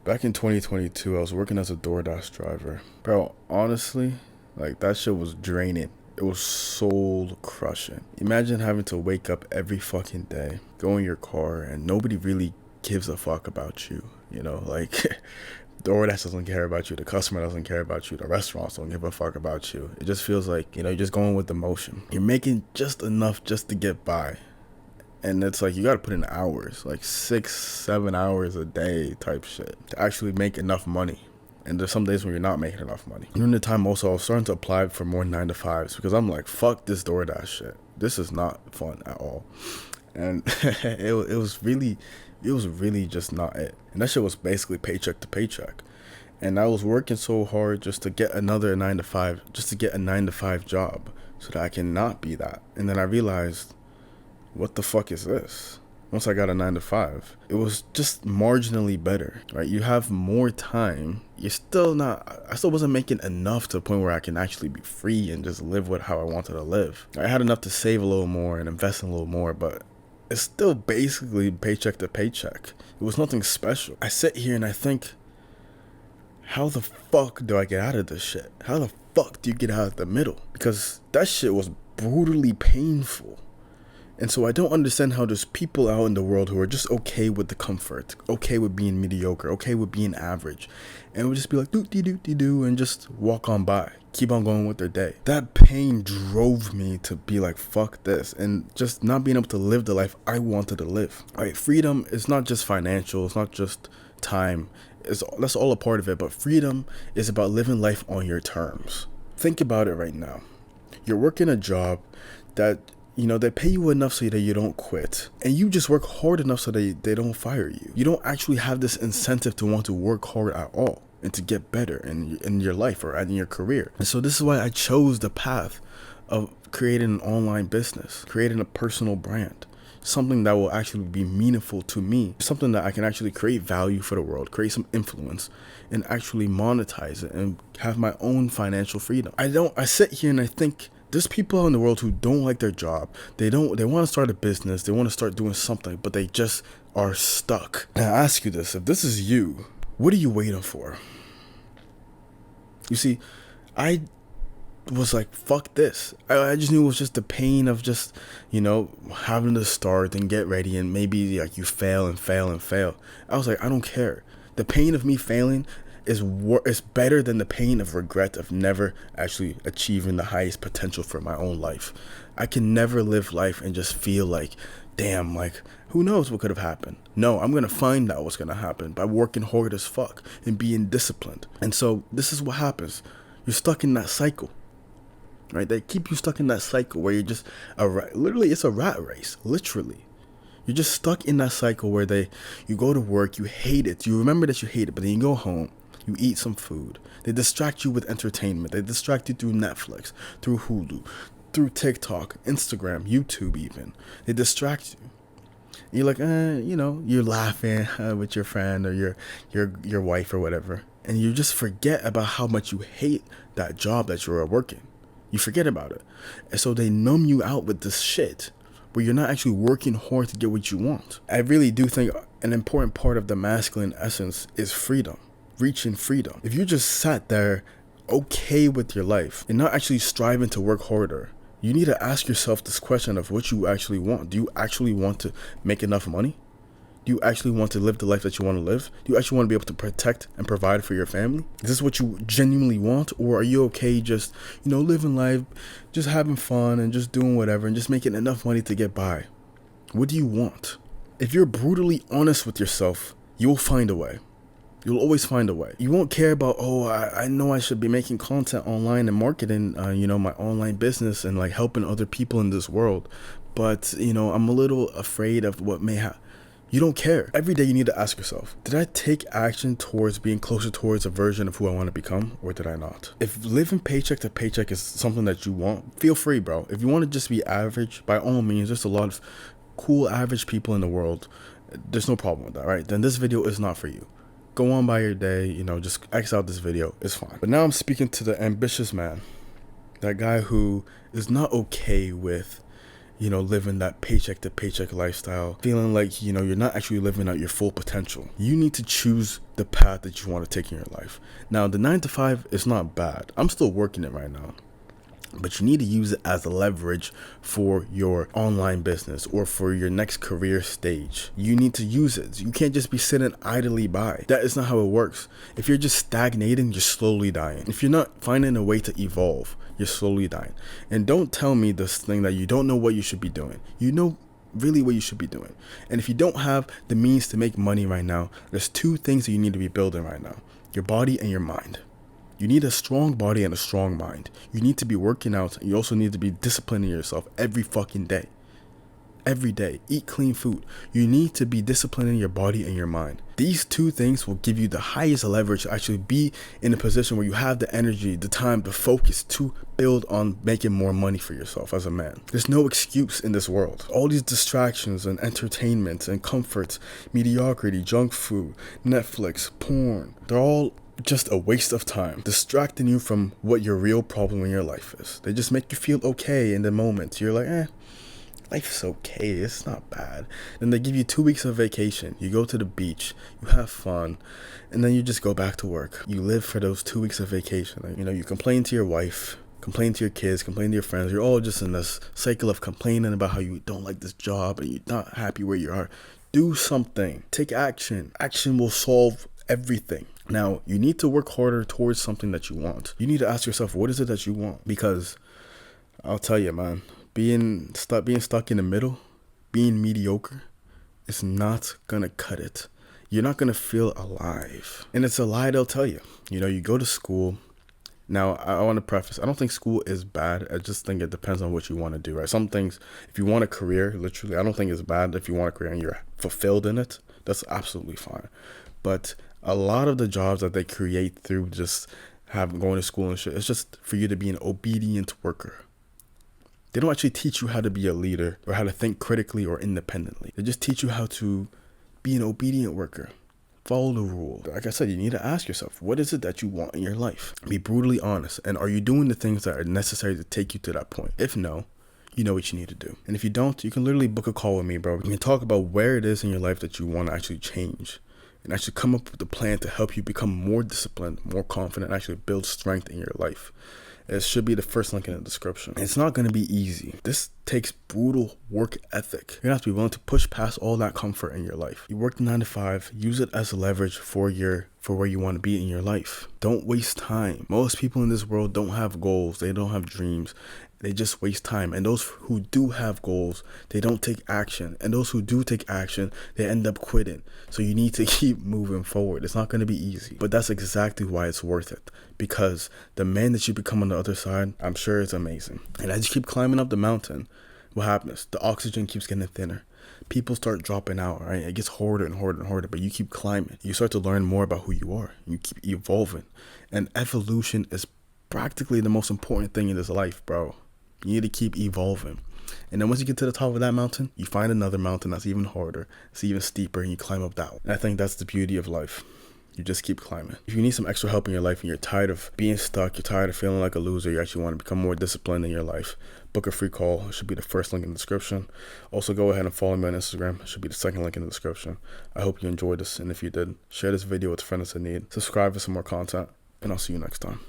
Back in 2022, I was working as a DoorDash driver. Bro, honestly, like that shit was draining. It was soul crushing. Imagine having to wake up every fucking day, go in your car, and nobody really gives a fuck about you. You know, like DoorDash doesn't care about you, the customer doesn't care about you, the restaurants don't give a fuck about you. It just feels like, you're just going with the motion. You're making just enough just to get by. And it's like you gotta put in hours, like 6-7 hours a day type shit to actually make enough money. And there's some days when you're not making enough money. During the time also, I was starting to apply for more 9-to-5s because I'm like, fuck this DoorDash shit. This is not fun at all. And it was really just not it. And that shit was basically paycheck to paycheck. And I was working so hard just to get another 9-to-5, just to get a 9-to-5 job so that I can not be that. And then I realized, what the fuck is this? Once I got a 9-to-5, it was just marginally better, right? You have more time. I still wasn't making enough to the point where I can actually be free and just live with how I wanted to live. I had enough to save a little more and invest in a little more, but it's still basically paycheck to paycheck. It was nothing special. I sit here and I think, how the fuck do I get out of this shit? How the fuck do you get out of the middle? Because that shit was brutally painful. And so I don't understand how there's people out in the world who are just okay with the comfort, okay with being mediocre, okay with being average, and would just be like doo-dee-doo-dee-doo and just walk on by, keep on going with their day. That pain drove me to be like, fuck this, and just not being able to live the life I wanted to live. All right, freedom is not just financial, it's not just time, that's all a part of it, but freedom is about living life on your terms. Think about it right now. You're working a job that they pay you enough so that you don't quit. And you just work hard enough so they don't fire you. You don't actually have this incentive to want to work hard at all and to get better in your life or in your career. And so this is why I chose the path of creating an online business, creating a personal brand, something that will actually be meaningful to me, something that I can actually create value for the world, create some influence, and actually monetize it and have my own financial freedom. I sit here and I think, there's people out in the world who don't like their job. They want to start a business. They want to start doing something, but they just are stuck. And I ask you this, if this is you, what are you waiting for? You see, I was like, fuck this. I just knew it was just the pain of just, having to start and get ready and maybe like you fail and fail and fail. I was like, I don't care. The pain of me failing is better than the pain of regret of never actually achieving the highest potential for my own life. I can never live life and just feel like, damn, like, who knows what could have happened? No, I'm going to find out what's going to happen by working hard as fuck and being disciplined. And so this is what happens. You're stuck in that cycle, right? They keep you stuck in that cycle where you're just, literally, it's a rat race, literally. You're just stuck in that cycle where you go to work, you hate it. You remember that you hate it, but then you go home. You eat some food. They distract you with entertainment. They distract you through Netflix, through Hulu, through TikTok, Instagram, YouTube even. They distract you. And you're like, you're laughing with your friend or your wife or whatever. And you just forget about how much you hate that job that you're working. You forget about it. And so they numb you out with this shit where you're not actually working hard to get what you want. I really do think an important part of the masculine essence is freedom. Reaching freedom. If you just sat there okay with your life and not actually striving to work harder, you need to ask yourself this question of what you actually want. Do you actually want to make enough money? Do you actually want to live the life that you want to live? Do you actually want to be able to protect and provide for your family? Is this what you genuinely want? Or are you okay just, living life, just having fun and just doing whatever and just making enough money to get by? What do you want? If you're brutally honest with yourself, you will find a way. You'll always find a way. You won't care about, I know I should be making content online and marketing, my online business and like helping other people in this world. But, I'm a little afraid of what may happen. You don't care. Every day you need to ask yourself, did I take action towards being closer towards a version of who I want to become, or did I not? If living paycheck to paycheck is something that you want, feel free, bro. If you want to just be average, by all means, there's a lot of cool average people in the world. There's no problem with that, right? Then this video is not for you. Go on by your day, just X out this video. It's fine. But now I'm speaking to the ambitious man. That guy who is not okay with living that paycheck to paycheck lifestyle, feeling like, you're not actually living out your full potential. You need to choose the path that you want to take in your life. Now, the 9 to 5 is not bad. I'm still working it right now. But you need to use it as a leverage for your online business or for your next career stage. You need to use it. You can't just be sitting idly by. That is not how it works. If you're just stagnating, you're slowly dying. If you're not finding a way to evolve, you're slowly dying. And don't tell me this thing that you don't know what you should be doing. You know really what you should be doing. And if you don't have the means to make money right now, there's 2 things that you need to be building right now: your body and your mind. You need a strong body and a strong mind. You need to be working out, and you also need to be disciplining yourself every fucking day. Every day. Eat clean food. You need to be disciplining your body and your mind. These 2 things will give you the highest leverage to actually be in a position where you have the energy, the time, the focus to build on making more money for yourself as a man. There's no excuse in this world. All these distractions and entertainment and comforts, mediocrity, junk food, Netflix, porn, they're all just a waste of time, distracting you from what your real problem in your life is. They just make you feel okay in the moment. You're like, life's okay, it's not bad. Then they give you 2 weeks of vacation. You go to the beach, you have fun, and then you just go back to work. You live for those 2 weeks of vacation. You complain to your wife, complain to your kids, complain to your friends. You're all just in this cycle of complaining about how you don't like this job and you're not happy where you are. Do something. Take action. Action will solve everything. Now, you need to work harder towards something that you want. You need to ask yourself, what is it that you want? Because I'll tell you, man, being stuck in the middle, being mediocre, is not gonna cut it. You're not gonna feel alive. And it's a lie they'll tell you. You go to school. Now, I want to preface, I don't think school is bad. I just think it depends on what you want to do, right? Some things, if you want a career, literally, I don't think it's bad if you want a career and you're fulfilled in it. That's absolutely fine. But a lot of the jobs that they create through just going to school and shit, it's just for you to be an obedient worker. They don't actually teach you how to be a leader or how to think critically or independently. They just teach you how to be an obedient worker. Follow the rule. Like I said, you need to ask yourself, what is it that you want in your life? Be brutally honest. And are you doing the things that are necessary to take you to that point? If no, you know what you need to do. And if you don't, you can literally book a call with me, bro. We can talk about where it is in your life that you want to actually change, and actually come up with a plan to help you become more disciplined, more confident, and actually build strength in your life. It should be the first link in the description. It's not going to be easy. This takes brutal work ethic. You're going to have to be willing to push past all that comfort in your life. You work the 9 to 5, use it as a leverage for where you want to be in your life. Don't waste time. Most people in this world don't have goals. They don't have dreams. They just waste time. And those who do have goals, they don't take action. And those who do take action, they end up quitting. So you need to keep moving forward. It's not going to be easy, but that's exactly why it's worth it. Because the man that you become on the other side, I'm sure is amazing. And as you keep climbing up the mountain, what happens? The oxygen keeps getting thinner. People start dropping out, right? It gets harder and harder and harder, but you keep climbing. You start to learn more about who you are. You keep evolving. And evolution is practically the most important thing in this life, bro. You need to keep evolving. And then once you get to the top of that mountain, you find another mountain that's even harder. It's even steeper, and you climb up that one. And I think that's the beauty of life. You just keep climbing. If you need some extra help in your life and you're tired of being stuck, you're tired of feeling like a loser, you actually want to become more disciplined in your life, book a free call. It should be the first link in the description. Also, go ahead and follow me on Instagram. It should be the second link in the description. I hope you enjoyed this, and if you did, share this video with friends in need. Subscribe for some more content, and I'll see you next time.